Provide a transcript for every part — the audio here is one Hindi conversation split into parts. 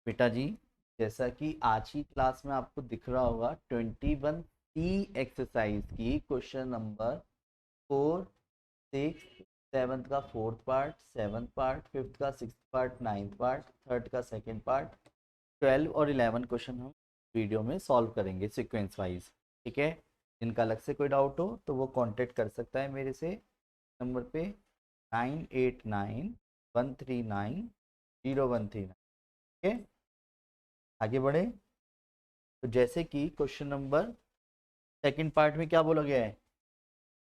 बेटा जी, जैसा कि आज की क्लास में आपको दिख रहा होगा 21C एक्सरसाइज की क्वेश्चन नंबर 4, 6, 7 का fourth part, 7th part, 5th का 6th part, 9th part, 3rd का सेकंड पार्ट, 12 और 11 क्वेश्चन हम वीडियो में सॉल्व करेंगे सीक्वेंस वाइज। ठीक है, जिनका अलग से कोई डाउट हो तो वो कांटेक्ट कर सकता है मेरे से नंबर पे 9891390139। ठीक है, आगे बढ़े। तो जैसे कि क्वेश्चन नंबर सेकंड पार्ट में क्या बोला गया है,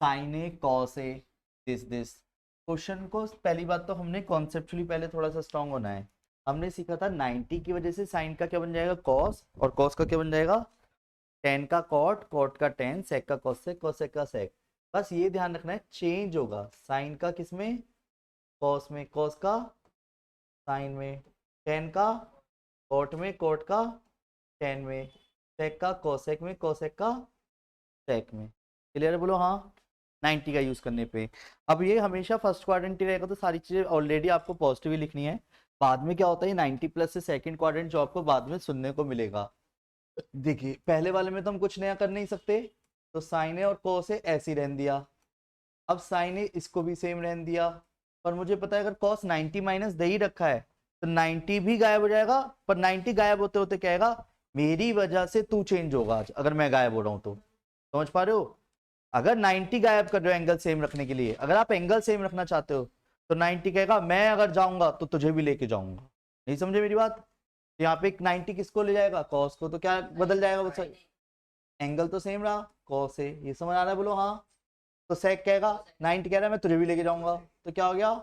sin A cos A this. Question को पहली बात तो हमने कॉन्सेप्चुअली पहले थोड़ा सा स्ट्रांग होना है। हमने सीखा था 90 की वजह से साइन का क्या बन जाएगा, कॉस, और कॉस का क्या बन जाएगा, टेन का कॉट, कॉट का टेन, सेक का कॉसेक, कॉसेक का सेक। बस ये ध्यान रखना है, चेंज होगा साइन का किसमें, कॉस में, कॉस का साइन में, टेन का कॉट में, कॉट का टेन में, सेक का कोसेक में, कोसेक का सेक में। क्लियर है, बोलो हाँ। 90 का यूज करने पे अब ये हमेशा फर्स्ट क्वाड्रेंट ही रहेगा, तो सारी चीजें ऑलरेडी आपको पॉजिटिव ही लिखनी है। बाद में क्या होता है 90 प्लस से सेकंड क्वाड्रेंट जो आपको बाद में सुनने को मिलेगा। देखिए पहले वाले में तो हम कुछ नया कर नहीं सकते, तो साइन ए और कोस ए ऐसे ही रहने दिया। अब साइन ए इसको भी सेम रहने दिया, पर मुझे पता है अगर कॉस 90 माइनस दे ही रखा है तो 90 भी गायब हो जाएगा। पर 90 गायब होते होते क्या आएगा, मेरी वजह से तू चेंज होगा आज, अगर मैं गायब हो रहा हूं तो। समझ पा रहे हो, अगर 90 गायब कर रहे हो एंगल सेम रखने के लिए, अगर आप एंगल सेम रखना चाहते हो तो 90 कहेगा मैं अगर जाऊंगा तो तुझे भी लेके जाऊंगा। नहीं समझे मेरी बात, यहाँ पे 90 किसको ले जाएगा, कॉस को, तो क्या बदल जाएगा वो, एंगल तो सेम रहा, कॉस है। ये समझ आ रहा है, बोलो हाँ। तो सेक कहेगा 90 कह रहा है मैं तुझे भी लेके जाऊंगा, तो क्या हो गया,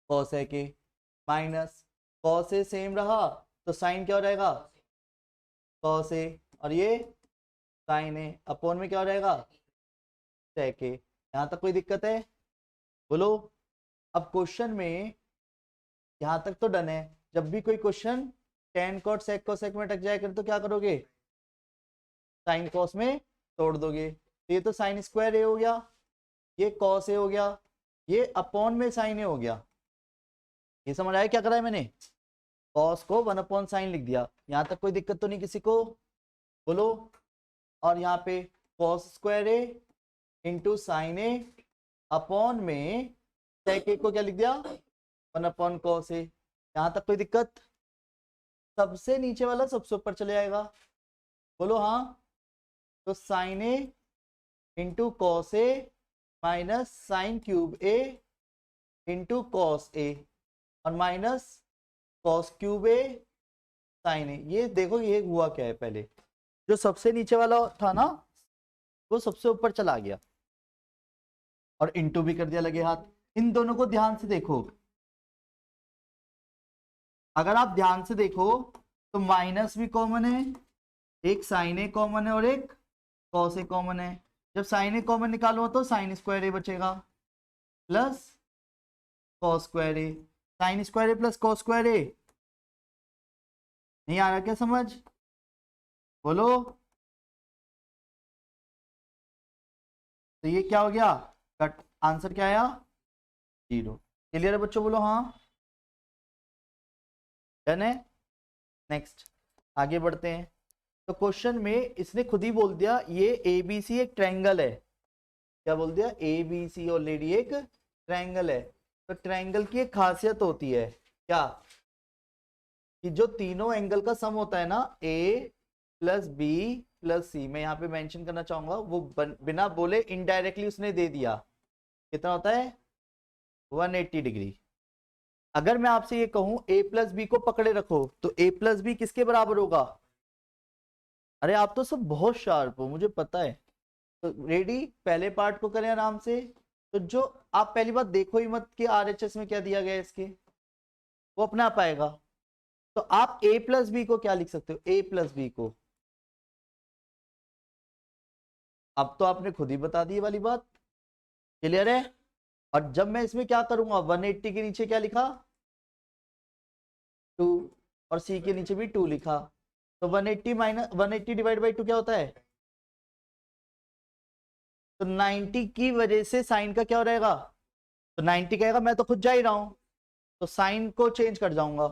cosec A minus cos A same रहा, तो साइन क्या हो जाएगा, कॉस ए, और ये साइन ए अपॉन में क्या हो जाएगा, सेक ए। यहां तक कोई दिक्कत है, बोलो। अब क्वेश्चन में यहां तक तो डन है। जब भी कोई question tan cot sec cosec में अटक जाए कर तो क्या करोगे, साइन कॉस में तोड़ दोगे। तो ये तो साइन स्क्वायर ए हो गया, ये कॉस ए हो गया, ये अपॉन में साइन ए हो गया। ये समझ आया क्या करा है मैंने, कॉस को 1 अपॉन साइन लिख दिया। यहां तक कोई दिक्कत तो नहीं किसी को, बोलो। और यहाँ पे कॉस स्क्वायर ए इंटू साइन ए अपॉन में सेक ए को क्या लिख दिया, 1 अपॉन कॉस ए। यहां तक कोई दिक्कत, सबसे नीचे वाला सबसे ऊपर चले जाएगा, बोलो हाँ। तो sign A into cos A minus sine cube A into cos A, और माइनस कॉस क्यूब ए साइन ए। ये देखो ये हुआ क्या है, पहले जो सबसे नीचे वाला था ना वो सबसे ऊपर चला गया, और इंटू भी कर दिया लगे हाथ। इन दोनों को ध्यान से देखो, अगर आप ध्यान से देखो तो माइनस भी कॉमन है, एक साइन ए कॉमन है और एक कॉस ए कॉमन है। जब साइन ए कॉमन निकालो तो साइन स्क्वायर ए बचेगा प्लस कॉस स्क्वायर ए, साइन स्क्वायर ए प्लस कॉस स्क्वायर ए। नहीं आ रहा क्या समझ, बोलो। तो ये क्या हो गया, कट आंसर क्या आया, 0। क्लियर है बच्चों, बोलो हाँ। डन है, नेक्स्ट आगे बढ़ते हैं। तो क्वेश्चन में इसने खुद ही बोल दिया ये एबीसी एक ट्रायंगल है। क्या बोल दिया, एबीसी ऑलरेडी एक ट्रायंगल है। तो ट्रायंगल की एक खासियत होती है क्या, कि जो तीनों एंगल का सम होता है ना, ए प्लस बी प्लस सी, मैं यहाँ पे मेंशन करना चाहूंगा, वो बिना बोले इनडायरेक्टली उसने दे दिया। कितना होता है, 180 डिग्री। अगर मैं आपसे ये कहूं ए प्लस बी को पकड़े रखो, तो ए प्लस बी किसके बराबर होगा। अरे आप तो सब बहुत शार्प हो, मुझे पता है। तो रेडी, पहले पार्ट को करें आराम से। तो जो आप पहली बात देखो ही मत कि आरएचएस में क्या दिया गया है इसके, वो अपने आप आएगा। तो आप ए प्लस बी को क्या लिख सकते हो, ए प्लस बी को, अब तो आपने खुद ही बता दी वाली बात। क्लियर है। और जब मैं इसमें क्या करूंगा, 180 के नीचे क्या लिखा, 2, और सी के नीचे भी 2 लिखा। तो 180 माइनस 180 डिवाइड बाई 2 क्या होता है, तो 90 की वजह से साइन का क्या हो रहेगा, तो 90 कहेगा मैं तो खुद जा ही रहा हूं, तो साइन को चेंज कर जाऊंगा,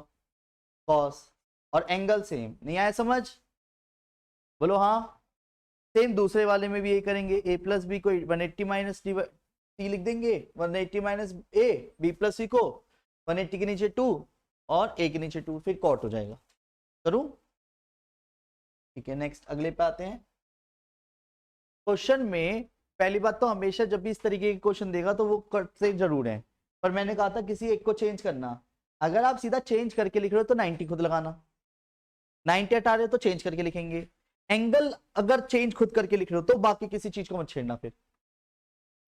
कॉस, और एंगल सेम। नहीं आया समझ? बोलो हाँ। सेम दूसरे वाले में भी ये करेंगे, a प्लस बी को 180 माइनस सी लिख देंगे, 180 माइनस ए, बी प्लस सी को 180 के नीचे 2 और a के नीचे 2, फिर कॉट हो जाएगा। करूं? ठीक है, नेक्स्ट अगले पे आते हैं। क्वेश्चन में पहली बात तो हमेशा जब भी इस तरीके के क्वेश्चन देगा तो वो कट से जरूर है, पर मैंने कहा था किसी एक को चेंज करना। अगर आप सीधा चेंज करके लिख रहे हो तो 90 खुद लगाना, 90 हटा रहे हो तो चेंज करके लिखेंगे। एंगल अगर चेंज खुद करके लिख रहे हो तो बाकी किसी चीज को मत छेड़ना फिर,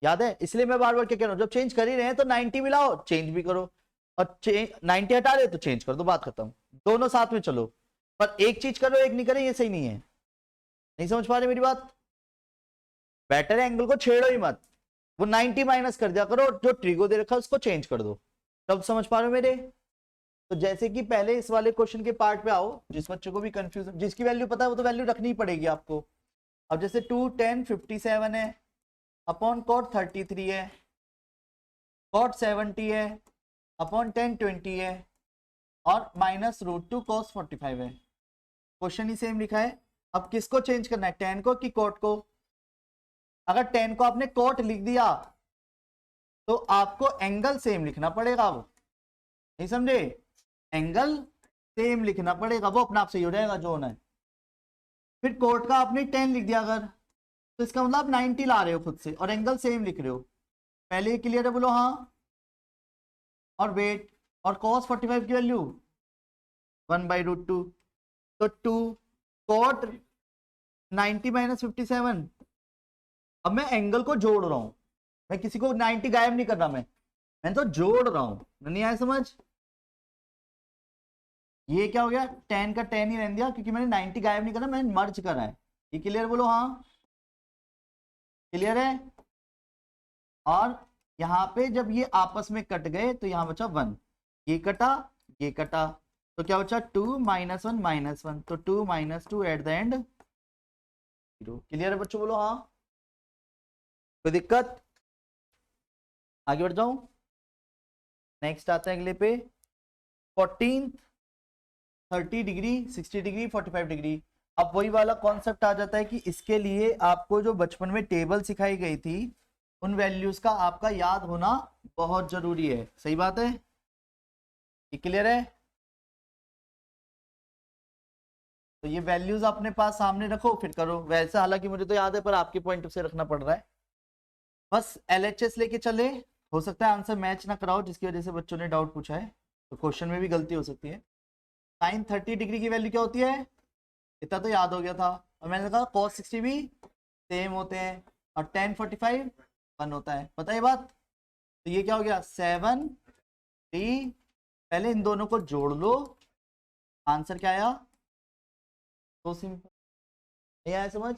याद है? इसलिए मैं बार बार क्या कह रहा हूं, जब चेंज कर ही रहे हैं तो 90 मिलाओ, चेंज भी करो, और 90 हटा रहे हो तो चेंज कर दो, बात खत्म। दोनों साथ में चलो, पर एक चीज करो एक नहीं करे, ये सही नहीं है। नहीं समझ पा रहे मेरी बात? बेटर है एंगल को छेड़ो ही मत, वो 90 माइनस कर दिया करो, जो ट्रिगो दे रखा है उसको चेंज कर दो। तब समझ पा रहे हो मेरे? तो जैसे कि पहले इस वाले क्वेश्चन के पार्ट पे आओ, जिस बच्चे को भी कंफ्यूज, जिसकी वैल्यू पता है वो तो वैल्यू रखनी ही पड़ेगी आपको। अब जैसे 2 10 57 है, अपॉन कॉट 33 है, कॉट 70 है, अपॉन 10 20 है, और माइनस √2 cos 45 है। क्वेश्चन ही सेम लिखा है। अब किसको चेंज करना है, tan को कि कॉट को? अगर tan को आपने कॉट लिख दिया तो आपको एंगल सेम लिखना पड़ेगा, वो नहीं समझे? एंगल सेम लिखना पड़ेगा, वो अपने आप से ही हो जाएगा जो होना है। फिर कोट का आपने 10 लिख दिया अगर, तो इसका मतलब आप 90 ला रहे हो खुद से और एंगल सेम लिख रहे हो। पहले ही क्लियर है? बोलो हाँ। और वेट, और cos 45 की वैल्यू 1/√2, तो 2 cot 90 माइनस 57। अब मैं एंगल को जोड़ रहा हूं, मैं किसी को 90 गायब नहीं कर रहा, मैं तो जोड़ रहा हूं। नहीं आया समझ? ये क्या हो गया, 10 का 10 ही रहने दिया क्योंकि मैंने 90 गायब नहीं करा, मैंने मर्ज करा है। ये क्लियर? बोलो हाँ। क्लियर है? और यहाँ पे जब ये आपस में कट गए तो यहाँ बचा 1, ये कटा ये कटा, तो क्या बचा 2 -1 -1, तो 2 - 2 एट द एंड 0। क्लियर है बच्चों? बोलो हाँ। कोई दिक्कत? आगे बढ़ जाऊं? नेक्स्ट आता है अगले पे, 14 30 डिग्री 60 डिग्री 45 डिग्री। अब वही वाला कॉन्सेप्ट आ जाता है कि इसके लिए आपको जो बचपन में टेबल सिखाई गई थी उन वैल्यूज का आपका याद होना बहुत जरूरी है। सही बात है? ये क्लियर है? तो ये वैल्यूज अपने पास सामने रखो फिर करो। वैसे हालांकि मुझे तो याद है पर आपके पॉइंट से रखना पड़ रहा है। बस LHS लेके चले, हो सकता है आंसर मैच ना कराओ जिसकी वजह से बच्चों ने डाउट पूछा है, तो क्वेश्चन में भी गलती हो सकती है। sin 30 डिग्री की वैल्यू क्या होती है, इतना तो याद हो गया था। और मैंने कहा cos 60 भी सेम होते हैं, और tan 45 1 होता है, पता है बात? तो ये क्या हो गया 7D। पहले इन दोनों को जोड़ लो, आंसर क्या आया? तो सिंपल। नहीं आया समझ?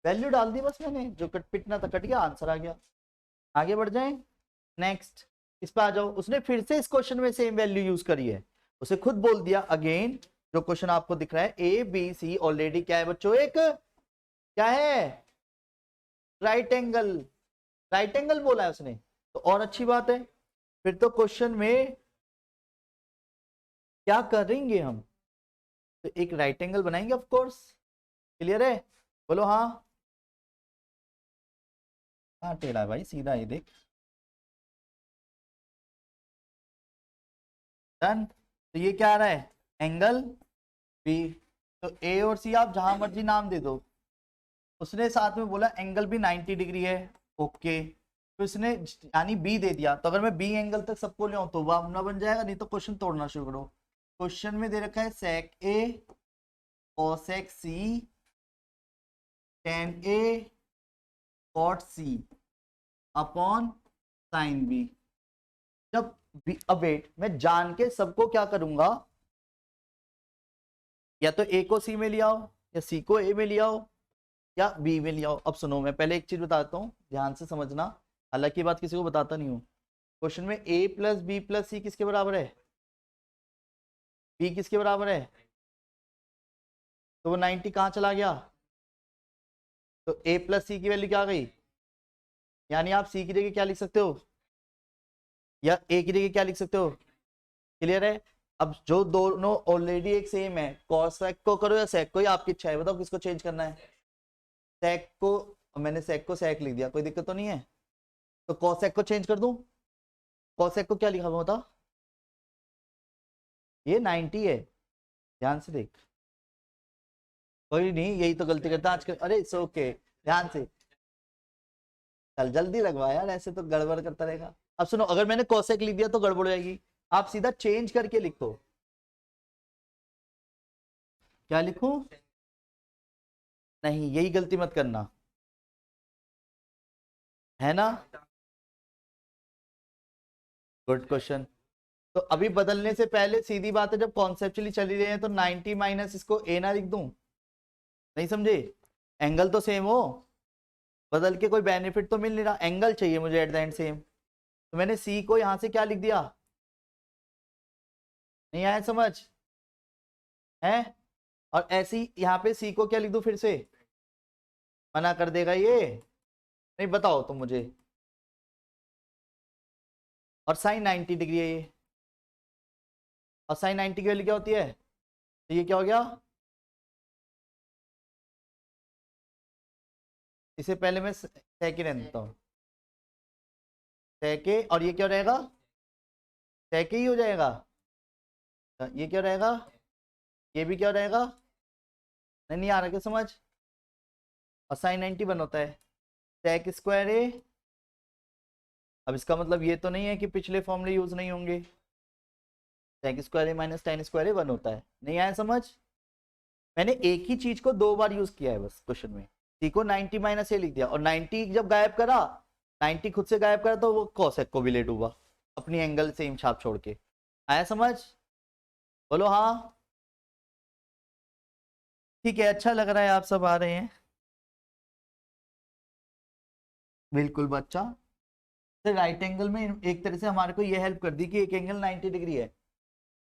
वैल्यू डाल दी बस मैंने, जो कट पिटना था कट गया, आंसर आ गया। आगे बढ़ जाएं। नेक्स्ट इस पे आ जाओ। उसने फिर से इस क्वेश्चन में सेम वैल्यू यूज करी है, उसे खुद बोल दिया अगेन। जो क्वेश्चन आपको दिख रहा है ABC ऑलरेडी क्या है बच्चों, एक क्या है, राइट एंगल। राइट एंगल बोला है उसने, तो और अच्छी बात है। फिर तो क्वेश्चन में क्या करेंगे हम, तो एक राइट एंगल बनाएंगे ऑफ कोर्स। क्लियर है? बोलो हाँ। हाँ टेढ़ा है भाई, सीधा ये देख। डन। तो ये क्या आ रहा है, एंगल बी। तो A और C आप जहां मर्जी नाम दे दो। उसने साथ में बोला एंगल भी 90 डिग्री है, ओके। तो इसने यानी बी दे दिया, तो अगर मैं बी एंगल तक सबको ले आऊं तो वह ना बन जाएगा, नहीं तो क्वेश्चन तोड़ना शुरू करो। क्वेश्चन में दे रखा है sec A cosec C tan A cot C upon sin B। जब अब वेट, मैं जान के सबको क्या करूंगा, या तो A को C में ले आओ, या C को A में ले आओ, या B में ले आओ। अब सुनो, मैं पहले एक चीज बताता हूँ, ध्यान से समझना, हालांकि बात किसी को बताता नहीं हूँ। क्वेश्चन में A + B + C किसके बराबर है, B किसके बराबर है, तो वो 90 कहाँ चला गया, तो A + C की वैल्यू क्या आ गई। यानी आप C की जगह क्या लिख सकते हो, या A की जगह क्या लिख सकते हो। क्लियर है? अब जो दोनों ऑलरेडी एक सेम है, कॉसेक को करो या सेक को, ही आपकी इच्छा है, बताओ किसको चेंज करना है। सेक को, मैंने सेक को सेक लिख दिया, कोई दिक्कत तो नहीं है। तो कॉसेक को चेंज कर दूं, कॉसेक को क्या लिखा हुआ था, ये 90 है, ध्यान से देख। कोई नहीं, यही तो गलती करता आजकल, अरे इट्स ओके, ध्यान से चल, जल्दी लगवा यार, ऐसे तो गड़बड़ करता रहेगा। अब सुनो, अगर मैंने कॉसेक लिख दिया तो गड़बड़ हो जाएगी, आप सीधा चेंज करके लिखो। क्या लिखूं, नहीं यही गलती मत करना, है ना। Good question. तो अभी बदलने से पहले सीधी बात है, जब कॉन्सेप्चुअली चली रही है तो 90 माइनस इसको ए ना लिख दूं, नहीं समझे, एंगल तो सेम हो, बदल के कोई बेनिफिट तो मिल नहीं रहा, एंगल चाहिए मुझे एट द एंड सेम। तो मैंने सी को यहां से क्या लिख दिया, नहीं आया समझ है। और ऐसी यहाँ पे सी को क्या लिख दूं फिर से, मना कर देगा ये, नहीं बताओ तुम मुझे। और साइन 90 डिग्री है ये, और साइन 90 की वैल्यू क्या होती है, तो ये क्या हो गया, इसे पहले मैं sec ही रहने देता हूँ, sec, और ये क्या रहेगा, sec ही हो जाएगा। ये क्या रहेगा, ये भी क्या रहेगा, नहीं आ रहा क्या समझ। और साइन 90 बन होता है sec स्क्वायर ए। अब इसका मतलब ये तो नहीं है कि पिछले फॉर्मूले यूज नहीं होंगे, sec स्क्वायर ए माइनस tan स्क्वायर ए 1 होता है, नहीं आया समझ। मैंने एक ही चीज को दो बार यूज किया है बस क्वेश्चन में, सी को 90 माइनस ए लिख दिया, और 90 जब गायब करा, 90 खुद से गायब करा, तो वो कॉसेक को भी ले डूबा, अपनी एंगल सेम छाप छोड़ के। आया समझ, बोलो हाँ। ठीक है, अच्छा लग रहा है, आप सब आ रहे हैं, बिल्कुल बच्चा। तो राइट एंगल में एक तरह से हमारे को ये हेल्प कर दी कि एक एंगल 90 डिग्री है,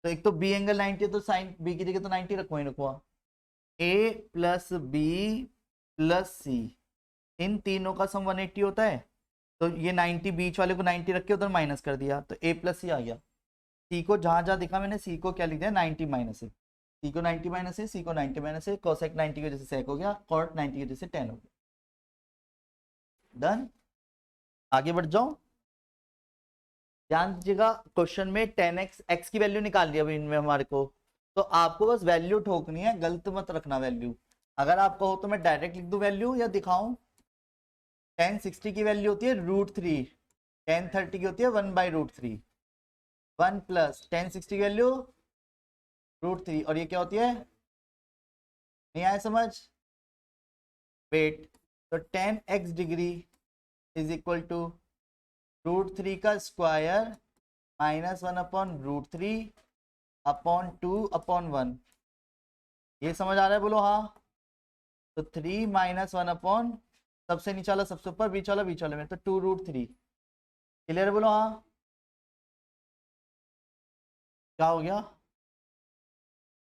तो एक तो बी एंगल 90 है, तो साइन बी की जगह तो 90 रखो ही रखो, ए प्लस बी प्लस सी, इन तीनों का सम 180 होता है, तो ये 90 बीच वाले को 90 रख के उधर माइनस कर दिया, तो ए प्लस सी आ गया। सी को जहां जहां दिखा मैंने, सी को क्या लिख दिया, 90 माइनस है, सी को 90 माइनस है, सी को 90 माइनस है, कोसेक 90 की वजह से सेक हो गया, कॉट 90 की वजह से टेन हो गया। डन, आगे बढ़ जाओ। ध्यान दीजिएगा, क्वेश्चन में 10x x की वैल्यू निकाल ली अभी इनमें हमारे को, तो आपको बस वैल्यू ठोकनी है, गलत मत रखना वैल्यू। अगर आप कहो तो मैं डायरेक्ट लिख दूं वैल्यू या दिखाऊं। 1060 की वैल्यू होती है √3, 1030 की होती है 1/√3, 1 प्लस 1060 की वैल्यू √3, और ये क्या होती है, नहीं आया समझ, वेट। तो 10x degree is equal to √3 का स्क्वायर माइनस 1/√3 अपॉन 2/1, ये समझ आ रहा है, बोलो हाँ। तो 3 माइनस 1/, सबसे नीचे वाला सबसे ऊपर, बीच वाले में, तो 2√3, क्लियर है, बोलो हाँ। क्या हो गया,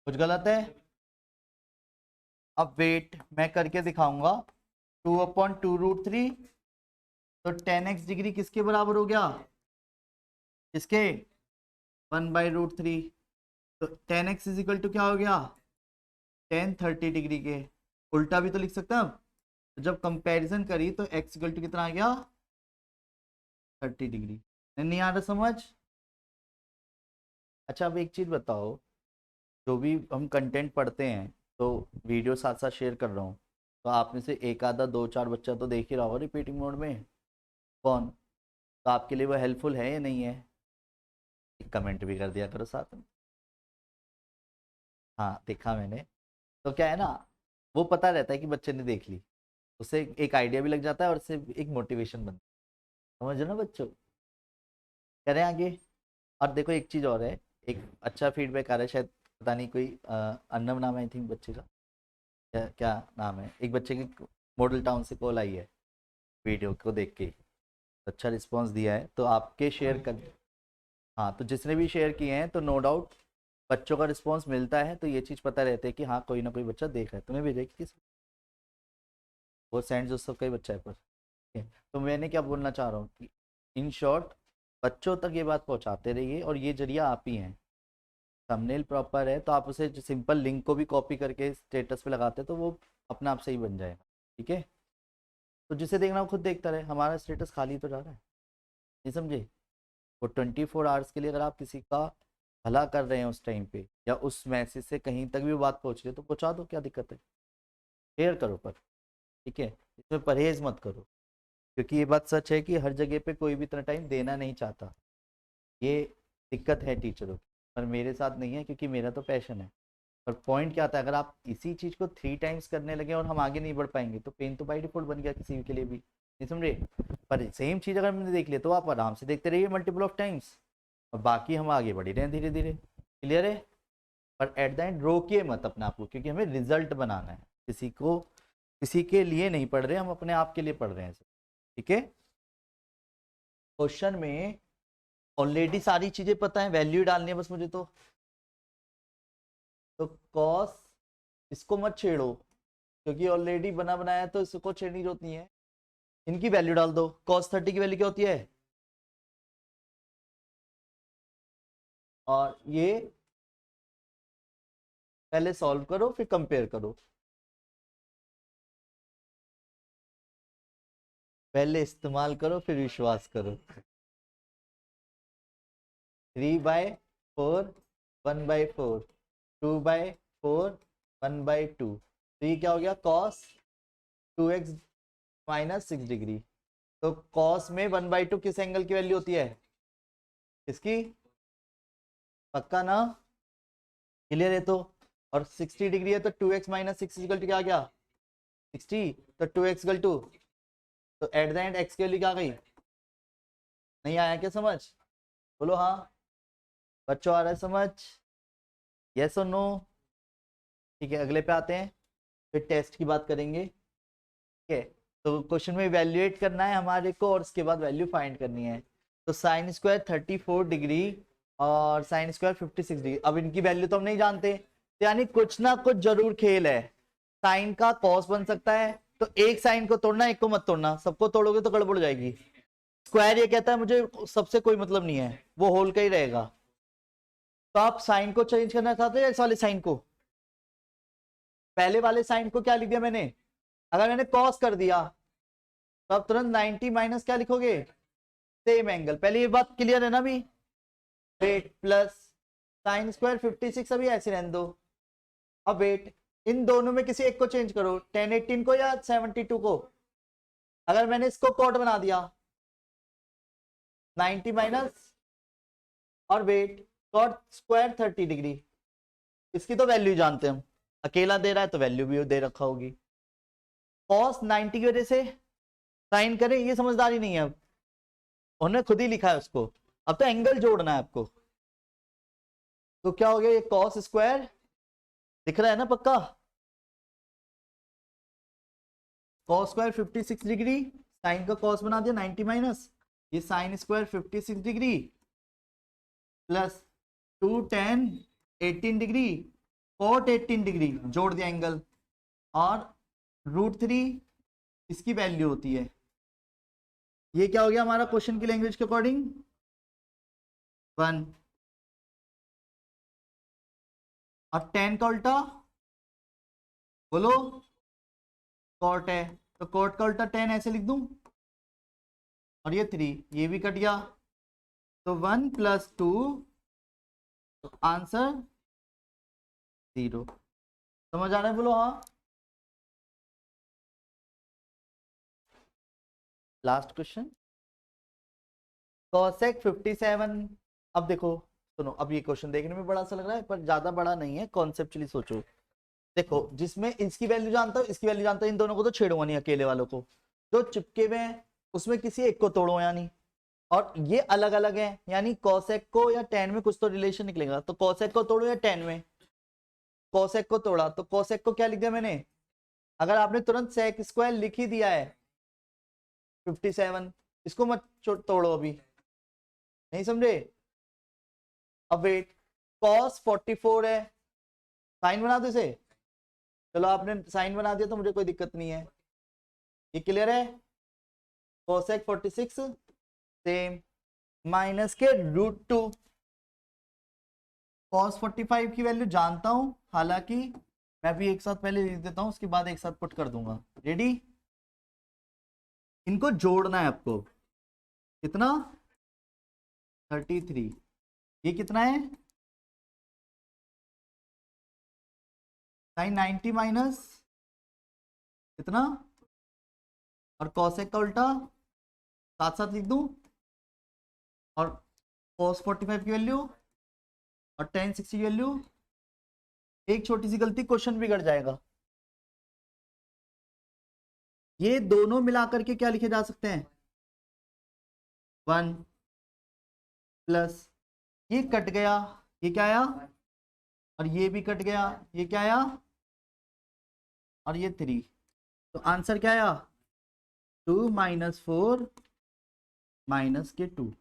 कुछ गलत है। अब वेट, मैं करके दिखाऊंगा, 2/2√3, तो 10x डिग्री किसके बराबर हो गया, किसके, 1/√3, तो 10x इज इक्वल टू क्या हो गया, 1030 डिग्री के। उल्टा भी तो लिख सकता हूँ, तो जब कंपैरिजन करी तो x इक्वल टू कितना आ गया, 30 डिग्री। नहीं आ रहा समझ। अच्छा, अब एक चीज बताओ, जो भी हम कंटेंट पढ़ते हैं, तो वीडियो साथ साथ शेयर कर रहा हूँ, तो आप में से एक आधा 2-4 बच्चा तो देख ही रहा होगा रिपीटिंग मोड में, कौन, तो आपके लिए वो हेल्पफुल है या नहीं है, एक कमेंट भी कर दिया करो साथ में। हाँ देखा मैंने, तो क्या है ना, वो पता रहता है कि बच्चे ने देख ली, उससे एक आइडिया भी लग जाता है, और उससे एक मोटिवेशन बनता है, समझ ना बच्चों। करें आगे। और देखो एक चीज़ और है, एक अच्छा फीडबैक आ रहा है, शायद पता नहीं कोई अन्नम नाम है आई थिंक बच्चे का, क्या क्या नाम है, एक बच्चे की मॉडल टाउन से कॉल आई है वीडियो को देख के, अच्छा रिस्पांस दिया है, तो आपके शेयर कर, हाँ तो जिसने भी शेयर किए हैं तो नो डाउट बच्चों का रिस्पांस मिलता है, तो ये चीज़ पता रहता है कि हाँ कोई ना कोई बच्चा देख रहा है। तुम्हें भेजा कि किस, वो सेंट जोसेफ का ही बच्चा है पर, ठीक है। तो मैंने क्या बोलना चाह रहा हूँ कि इन शॉर्ट, बच्चों तक ये बात पहुँचाते रहिए, और ये जरिया आप ही हैं, थंबनेल प्रॉपर है तो आप उसे सिंपल लिंक को भी कॉपी करके स्टेटस पे लगाते हैं तो वो अपने आप से ही बन जाएगा। ठीक है, तो जिसे देखना वो खुद देखता रहे, हमारा स्टेटस खाली तो जा रहा है, नहीं समझे। वो 24 आवर्स के लिए अगर आप किसी का भला कर रहे हैं उस टाइम पे, या उस मैसेज से कहीं तक भी वो बात पहुंच रही है तो पहुंचा दो, क्या दिक्कत है, शेयर करो पर। ठीक है, इसमें परहेज मत करो, क्योंकि ये बात सच है कि हर जगह पे कोई भी इतना टाइम देना नहीं चाहता, ये दिक्कत है टीचरों की, पर मेरे साथ नहीं है क्योंकि मेरा तो पैशन है। पर पॉइंट क्या आता है, अगर आप इसी चीज को 3 टाइम्स करने लगे और हम आगे नहीं बढ़ पाएंगे तो पेन तो बाई डिफॉल्ट बन गया किसी के लिए भी, नहीं समझे। पर सेम चीज अगर हमने देख लिया तो आप आराम से देखते रहिए मल्टीपल ऑफ टाइम्स, और बाकी हम आगे बढ़ ही रहे हैं धीरे धीरे। क्लियर है, पर एट द एंड रोकिए मत अपने आप को, क्योंकि हमें रिजल्ट बनाना है, किसी के लिए नहीं पढ़ रहे, हम अपने आप के लिए पढ़ रहे हैं। ठीक है, क्वेश्चन में ऑलरेडी सारी चीजें पता है, वैल्यू डालनी है बस मुझे तो कॉस इसको मत छेड़ो, क्योंकि ऑलरेडी बना बनाया है तो इसको छेड़ने की जरूरत नहीं है। इनकी वैल्यू डाल दो, cos 30 की वैल्यू क्या होती है, और ये पहले सॉल्व करो फिर कंपेयर करो, पहले इस्तेमाल करो फिर विश्वास करो। 3/4 1/4 2/4 1/2, तो ये क्या हो गया, cos 2x माइनस 6 डिग्री। तो cos में 1/2 किस एंगल की वैल्यू होती है, इसकी, पक्का ना, क्लियर है तो। और 60 डिग्री है तो 2x माइनस 6 इक्वल टू क्या आ गया, 60, तो 2x इक्वल टू, तो एट द एंड x की वैल्यू क्या आ गई, नहीं आया क्या समझ, बोलो हाँ, बच्चों आ रहा है समझ, यस और नो। ठीक है, अगले पे आते हैं, फिर टेस्ट की बात करेंगे। ठीक है, तो क्वेश्चन में इवेल्युएट करना है हमारे को और उसके बाद वैल्यू फाइंड करनी है। तो साइन स्क्वायर 34 डिग्री और साइन स्क्वायर 56 डिग्री, अब इनकी वैल्यू तो हम नहीं जानते, तो यानी कुछ ना कुछ जरूर खेल है। साइन का कॉस बन सकता है, तो एक साइन को तोड़ना, एक को मत तोड़ना, सबको तोड़ोगे तो गड़बड़ हो जाएगी। स्क्वायर ये कहता है मुझे सबसे कोई मतलब नहीं है, वो होल का ही रहेगा। तो आप साइन को चेंज करना चाहते हो इस वाले साइन को, पहले वाले साइन को क्या लिख दिया मैंने, अगर मैंने कॉस कर दिया तो आप तुरंत 90 माइनस क्या लिखोगे, सेम एंगल। पहले ये बात क्लियर है ना भी, वेट प्लस साइन स्क्वायर 56 अभी ऐसे रहने दो। अब वेट, इन दोनों में किसी एक को चेंज करो, 1018 को या 72 को। अगर मैंने इसको कॉट बना दिया 90 माइनस और वेट कॉट स्क्वायर 30 डिग्री, इसकी तो वैल्यू जानते हैं हम, अकेला दे रहा है तो वैल्यू भी दे रखा होगी। कॉस 90 की वजह से साइन करें, ये समझदारी नहीं है, अब उन्होंने खुद ही लिखा है उसको, अब तो एंगल जोड़ना है आपको। तो क्या हो गया, ये कॉस स्क्वायर दिख रहा है ना पक्का, कॉस स्क्वायर 56 डिग्री, साइन का कॉस बना दिया 90 माइनस, ये sin square 56 degree plus 2 tan 18 degree cot 18 degree, जोड़ दिया एंगल, और √3 इसकी वैल्यू होती है। ये क्या हो गया हमारा क्वेश्चन की लैंग्वेज के अकॉर्डिंग 1, और tan का उल्टा बोलो, कॉट है, तो कॉट का उल्टा tan ऐसे लिख दूं, और ये 3 ये भी कट गया, तो 1 + 2, आंसर 0। समझ आ रहा है, बोलो हाँ। Last question, cosec 57। अब देखो सुनो, अब ये क्वेश्चन देखने में बड़ा सा लग रहा है पर ज्यादा बड़ा नहीं है, कॉन्सेप्चुअली सोचो। देखो, जिसमें इसकी वैल्यू जानता हूँ इसकी वैल्यू जानता हूँ, इन दोनों को तो छेड़ूंगा नहीं, अकेले वालों को जो चिपके हुए हैं उसमें किसी एक को तोड़ो यानी, और ये अलग अलग है यानी कॉसेक को या टेन में कुछ तो रिलेशन निकलेगा, तो कॉसेक को तोड़ो या टेन में, कॉसेक को तोड़ा तो कॉसेक को क्या लिख दिया मैंने, अगर आपने तुरंत सेक स्क्वायर लिख ही दिया है 57, इसको मत तोड़ो अभी, नहीं समझे। अब वेट, कॉस 44 है, साइन बना दो इसे, चलो आपने साइन बना दिया तो मुझे कोई दिक्कत नहीं है, ये क्लियर है। कोसेक 46 सेम, माइनस के √2, cos 45 की वैल्यू जानता हूं, हालांकि मैं भी एक साथ पहले लिख देता हूं, उसके बाद एक साथ पुट कर दूंगा। रेडी? इनको जोड़ना है आपको। कितना? 33। ये कितना है? sin 90 माइनस कितना, और cosec का उल्टा साथ साथ लिख दूं, और cos 45 की वैल्यू और tan 60 की वैल्यू। एक छोटी सी गलती, क्वेश्चन बिगड़ जाएगा। ये दोनों मिलाकर के क्या लिखे जा सकते हैं? 1 प्लस ये कट गया, ये क्या आया, और ये भी कट गया, ये क्या आया, और ये 3। तो आंसर क्या आया? 2 माइनस 4 माइनस के 2।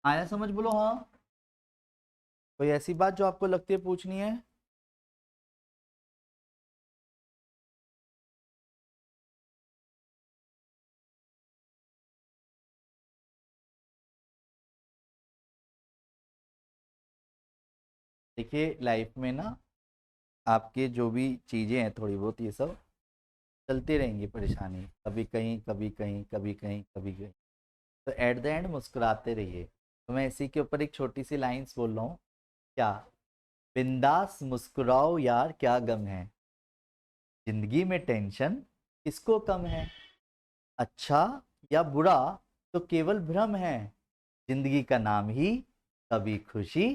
आया समझ? बोलो हाँ। कोई ऐसी बात जो आपको लगती है पूछनी है? देखिए लाइफ में ना आपके जो भी चीजें हैं थोड़ी बहुत, ये सब चलती रहेंगी परेशानी, कभी कहीं कभी कहीं कभी कहीं कभी कहीं। तो एट द एंड मुस्कुराते रहिए। तो मैं इसी के ऊपर एक छोटी सी लाइंस बोल रहा हूँ। क्या? बिंदास मुस्कुराओ यार, क्या गम है, जिंदगी में टेंशन किसको कम है, अच्छा या बुरा तो केवल भ्रम है, जिंदगी का नाम ही कभी खुशी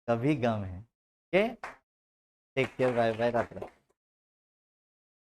कभी गम है। Okay, take care, bye bye, रात।